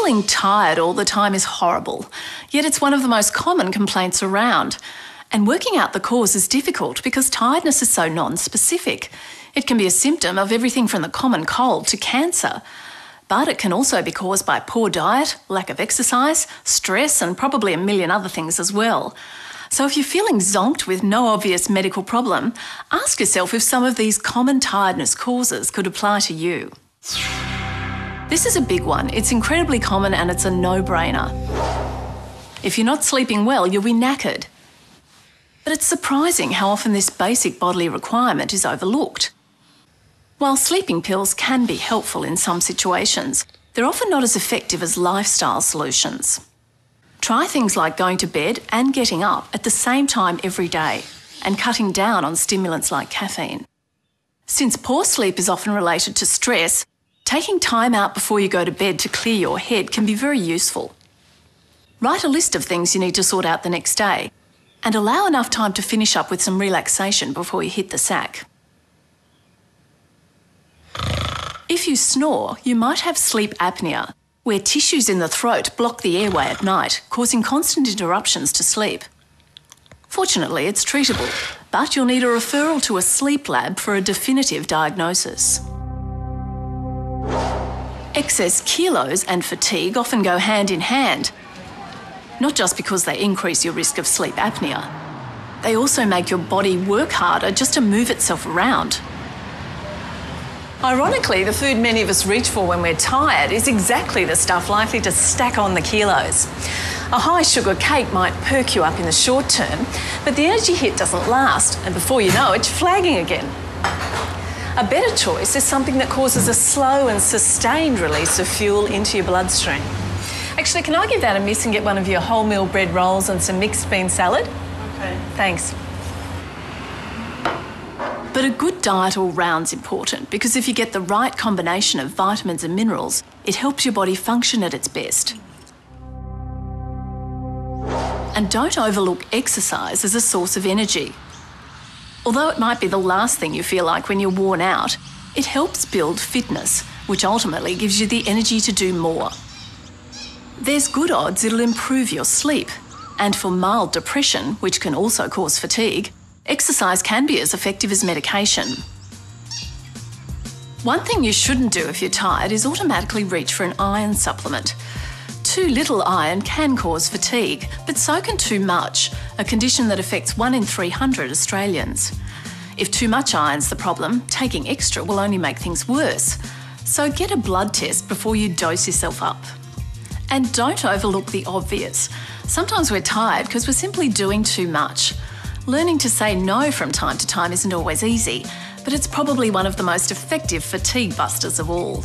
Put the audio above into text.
Feeling tired all the time is horrible, yet it's one of the most common complaints around. And working out the cause is difficult because tiredness is so non-specific. It can be a symptom of everything from the common cold to cancer. But it can also be caused by poor diet, lack of exercise, stress, and probably a million other things as well. So if you're feeling zonked with no obvious medical problem, ask yourself if some of these common tiredness causes could apply to you. This is a big one. It's incredibly common and it's a no-brainer. If you're not sleeping well, you'll be knackered. But it's surprising how often this basic bodily requirement is overlooked. While sleeping pills can be helpful in some situations, they're often not as effective as lifestyle solutions. Try things like going to bed and getting up at the same time every day and cutting down on stimulants like caffeine. Since poor sleep is often related to stress, taking time out before you go to bed to clear your head can be very useful. Write a list of things you need to sort out the next day and allow enough time to finish up with some relaxation before you hit the sack. If you snore, you might have sleep apnea, where tissues in the throat block the airway at night, causing constant interruptions to sleep. Fortunately, it's treatable, but you'll need a referral to a sleep lab for a definitive diagnosis. Excess kilos and fatigue often go hand in hand, not just because they increase your risk of sleep apnea. They also make your body work harder just to move itself around. Ironically, the food many of us reach for when we're tired is exactly the stuff likely to stack on the kilos. A high sugar cake might perk you up in the short term, but the energy hit doesn't last, and before you know it, you're flagging again. A better choice is something that causes a slow and sustained release of fuel into your bloodstream. Actually, can I give that a miss and get one of your wholemeal bread rolls and some mixed bean salad? Okay. Thanks. But a good diet all round's important because if you get the right combination of vitamins and minerals, it helps your body function at its best. And don't overlook exercise as a source of energy. Although it might be the last thing you feel like when you're worn out, it helps build fitness, which ultimately gives you the energy to do more. There's good odds it'll improve your sleep. And for mild depression, which can also cause fatigue, exercise can be as effective as medication. One thing you shouldn't do if you're tired is automatically reach for an iron supplement. Too little iron can cause fatigue, but so can too much, a condition that affects 1 in 300 Australians. If too much iron's the problem, taking extra will only make things worse. So get a blood test before you dose yourself up. And don't overlook the obvious. Sometimes we're tired because we're simply doing too much. Learning to say no from time to time isn't always easy, but it's probably one of the most effective fatigue busters of all.